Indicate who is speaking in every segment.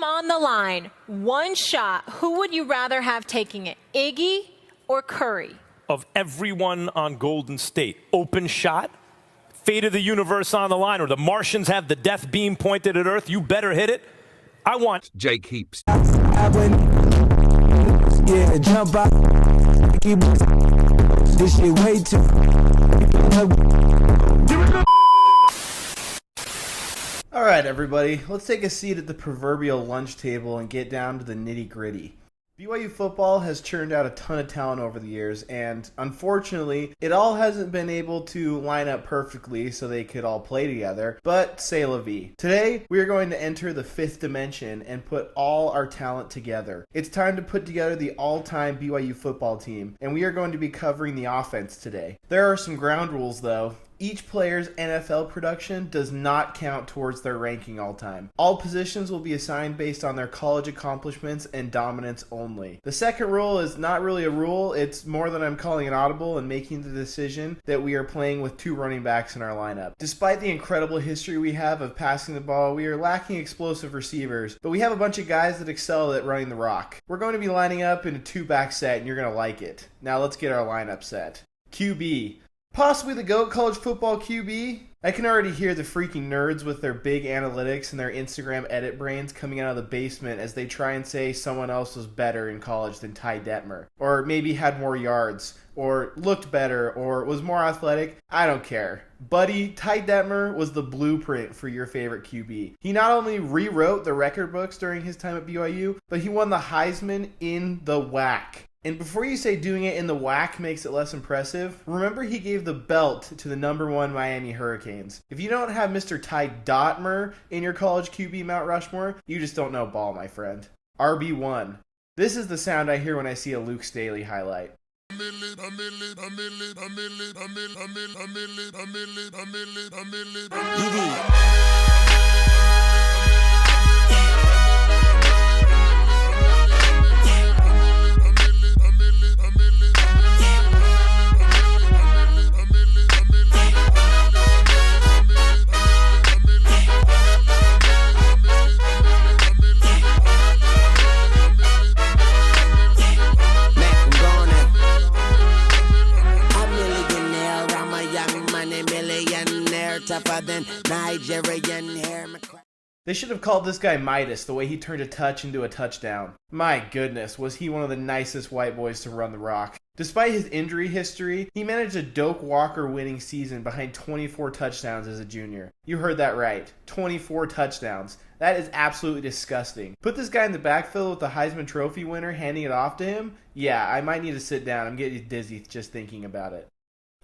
Speaker 1: on the line. One shot. Who would you rather have taking it, Iggy or Curry?
Speaker 2: Of everyone on Golden State, open shot, fate of the universe on the line, or the Martians have the death beam pointed at Earth, you better hit it. I want
Speaker 3: Jake Heaps.
Speaker 4: Yeah, jump out. This shit way too.
Speaker 5: All right, everybody, let's take a seat at the proverbial lunch table and get down to the nitty-gritty. BYU football has churned out a ton of talent over the years, and unfortunately, it all hasn't been able to line up perfectly so they could all play together, but c'est la vie. Today, we are going to enter the fifth dimension and put all our talent together. It's time to put together the all-time BYU football team, and we are going to be covering the offense today. There are some ground rules, though. Each player's NFL production does not count towards their ranking all-time. All positions will be assigned based on their college accomplishments and dominance only. The second rule is not really a rule, it's more that I'm calling an audible and making the decision that we are playing with two running backs in our lineup. Despite the incredible history we have of passing the ball, we are lacking explosive receivers, but we have a bunch of guys that excel at running the rock. We're going to be lining up in a two-back set, and you're going to like it. Now let's get our lineup set. QB. Possibly the GOAT college football QB. I can already hear the freaking nerds with their big analytics and their Instagram edit brains coming out of the basement as they try and say someone else was better in college than Ty Detmer. Or maybe had more yards, or looked better, or was more athletic. I don't care. Buddy, Ty Detmer was the blueprint for your favorite QB. He not only rewrote the record books during his time at BYU, but he won the Heisman in the WAC. And before you say doing it in the WAC makes it less impressive, remember he gave the belt to the #1 Miami Hurricanes. If you don't have Mr. Ty Detmer in your college QB Mount Rushmore, you just don't know ball, my friend. RB1. This is the sound I hear when I see a Luke Staley highlight. They should have called this guy Midas, the way he turned a touch into a touchdown. My goodness, was he one of the nicest white boys to run the rock. Despite his injury history, he managed a Doak Walker winning season behind 24 touchdowns as a junior. You heard that right. 24 touchdowns. That is absolutely disgusting. Put this guy in the backfield with the Heisman Trophy winner handing it off to him? Yeah, I might need to sit down. I'm getting dizzy just thinking about it.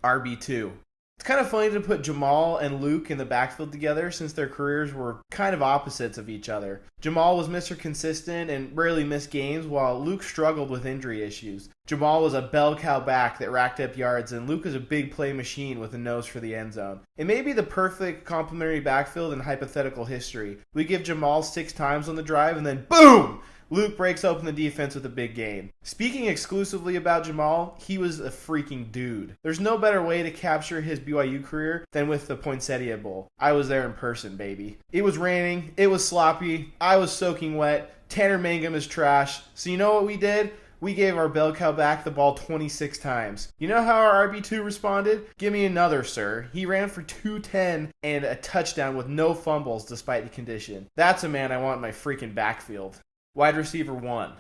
Speaker 5: RB2. It's kind of funny to put Jamal and Luke in the backfield together since their careers were kind of opposites of each other. Jamal was Mr. Consistent and rarely missed games, while Luke struggled with injury issues. Jamal was a bell cow back that racked up yards, and Luke was a big play machine with a nose for the end zone. It may be the perfect complementary backfield in hypothetical history. We give Jamal 6 times on the drive, and then boom! Luke breaks open the defense with a big game. Speaking exclusively about Jamal, he was a freaking dude. There's no better way to capture his BYU career than with the Poinsettia Bowl. I was there in person, baby. It was raining, it was sloppy, I was soaking wet, Tanner Mangum is trash. So you know what we did? We gave our bell cow back the ball 26 times. You know how our RB2 responded? Give me another, sir. He ran for 210 and a touchdown with no fumbles despite the condition. That's a man I want in my freaking backfield. Wide receiver 1.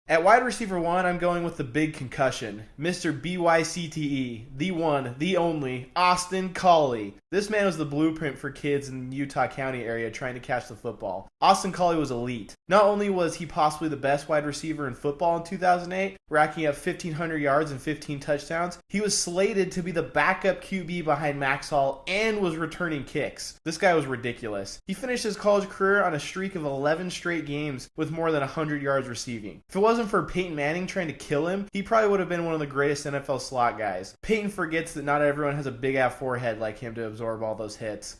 Speaker 5: At wide receiver 1, I'm going with the big concussion, Mr. BYCTE, the one, the only, Austin Collie. This man was the blueprint for kids in the Utah County area trying to catch the football. Austin Collie was elite. Not only was he possibly the best wide receiver in football in 2008, racking up 1,500 yards and 15 touchdowns, he was slated to be the backup QB behind Max Hall and was returning kicks. This guy was ridiculous. He finished his college career on a streak of 11 straight games with more than 100 yards receiving. If it wasn't for Peyton Manning trying to kill him, he probably would have been one of the greatest NFL slot guys. Peyton forgets that not everyone has a big-ass forehead like him to absorb all those hits.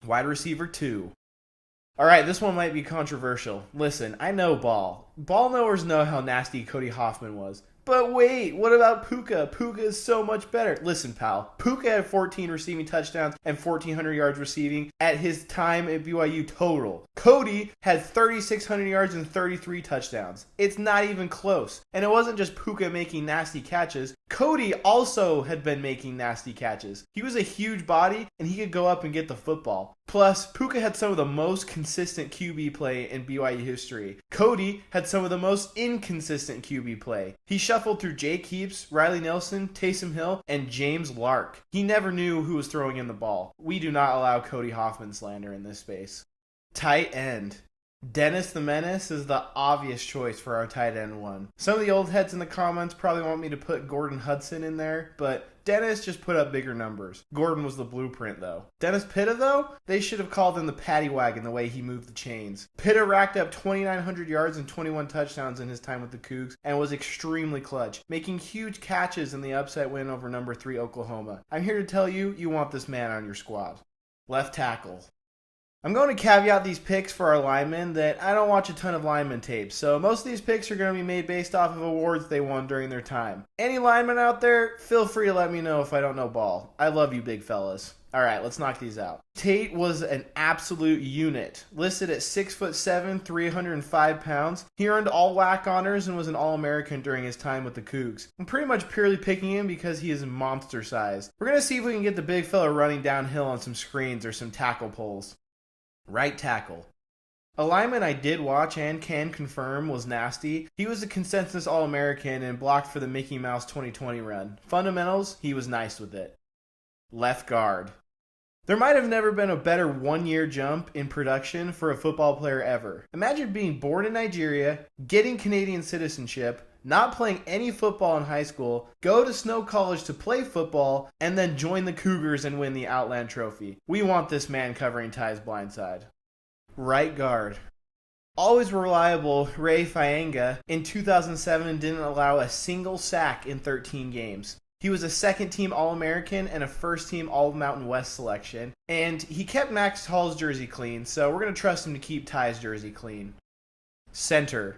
Speaker 5: Wide receiver 2. Alright, this one might be controversial. Listen, I know ball. Ball knowers know how nasty Cody Hoffman was. But wait, what about Puka? Puka is so much better. Listen, pal. Puka had 14 receiving touchdowns and 1,400 yards receiving at his time at BYU total. Cody had 3,600 yards and 33 touchdowns. It's not even close. And it wasn't just Puka making nasty catches. Cody also had been making nasty catches. He was a huge body, and he could go up and get the football. Plus, Puka had some of the most consistent QB play in BYU history. Cody had some of the most inconsistent QB play. He shuffled through Jake Heaps, Riley Nelson, Taysom Hill, and James Lark. He never knew who was throwing him the ball. We do not allow Cody Hoffman slander in this space. Tight end. Dennis the Menace is the obvious choice for our tight end one. Some of the old heads in the comments probably want me to put Gordon Hudson in there, but Dennis just put up bigger numbers. Gordon was the blueprint, though. Dennis Pitta, though? They should have called him the paddy wagon the way he moved the chains. Pitta racked up 2,900 yards and 21 touchdowns in his time with the Cougs and was extremely clutch, making huge catches in the upset win over number 3 Oklahoma. I'm here to tell you, you want this man on your squad. Left tackle. I'm going to caveat these picks for our linemen that I don't watch a ton of lineman tapes, so most of these picks are going to be made based off of awards they won during their time. Any linemen out there, feel free to let me know if I don't know ball. I love you big fellas. Alright, let's knock these out. Tate was an absolute unit. Listed at 6'7", 305 pounds. He earned all WAC honors and was an All-American during his time with the Cougs. I'm pretty much purely picking him because he is monster sized. We're going to see if we can get the big fella running downhill on some screens or some tackle pulls. Right tackle. A lineman I did watch and can confirm was nasty. He was a consensus All-American and blocked for the Mickey Mouse 2020 run. Fundamentals, he was nice with it. Left guard. There might have never been a better one-year jump in production for a football player ever. Imagine being born in Nigeria, getting Canadian citizenship, not playing any football in high school, go to Snow College to play football, and then join the Cougars and win the Outland Trophy. We want this man covering Ty's blindside. Right guard. Always reliable Ray Faenga in 2007 didn't allow a single sack in 13 games. He was a second-team All-American and a first-team All-Mountain West selection, and he kept Max Hall's jersey clean, so we're going to trust him to keep Ty's jersey clean. Center.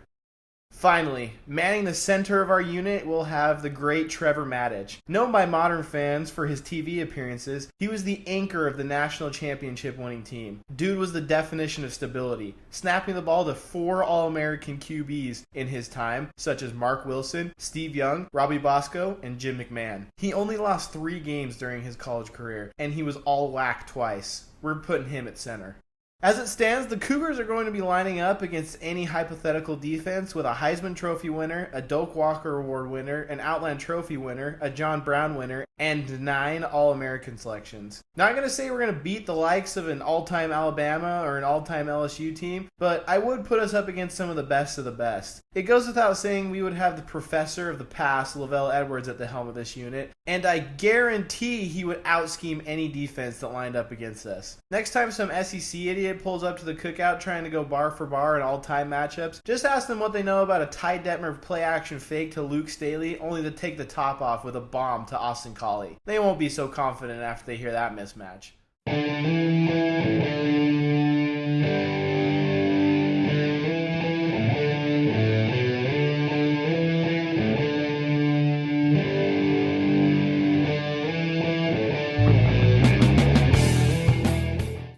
Speaker 5: Finally, manning the center of our unit will have the great Trevor Maddich. Known by modern fans for his TV appearances, he was the anchor of the national championship winning team. Dude was the definition of stability, snapping the ball to 4 All-American QBs in his time, such as Mark Wilson, Steve Young, Robbie Bosco, and Jim McMahon. He only lost 3 games during his college career, and he was all WAC twice. We're putting him at center. As it stands, the Cougars are going to be lining up against any hypothetical defense with a Heisman Trophy winner, a Doak Walker Award winner, an Outland Trophy winner, a John Brown winner, and 9 All-American selections. Not going to say we're going to beat the likes of an all-time Alabama or an all-time LSU team, but I would put us up against some of the best of the best. It goes without saying we would have the professor of the past, Lavelle Edwards, at the helm of this unit, and I guarantee he would out-scheme any defense that lined up against us. Next time some SEC idiot pulls up to the cookout trying to go bar for bar in all-time matchups, just ask them what they know about a Ty Detmer play-action fake to Luke Staley, only to take the top off with a bomb to Austin Collie. They won't be so confident after they hear that mismatch.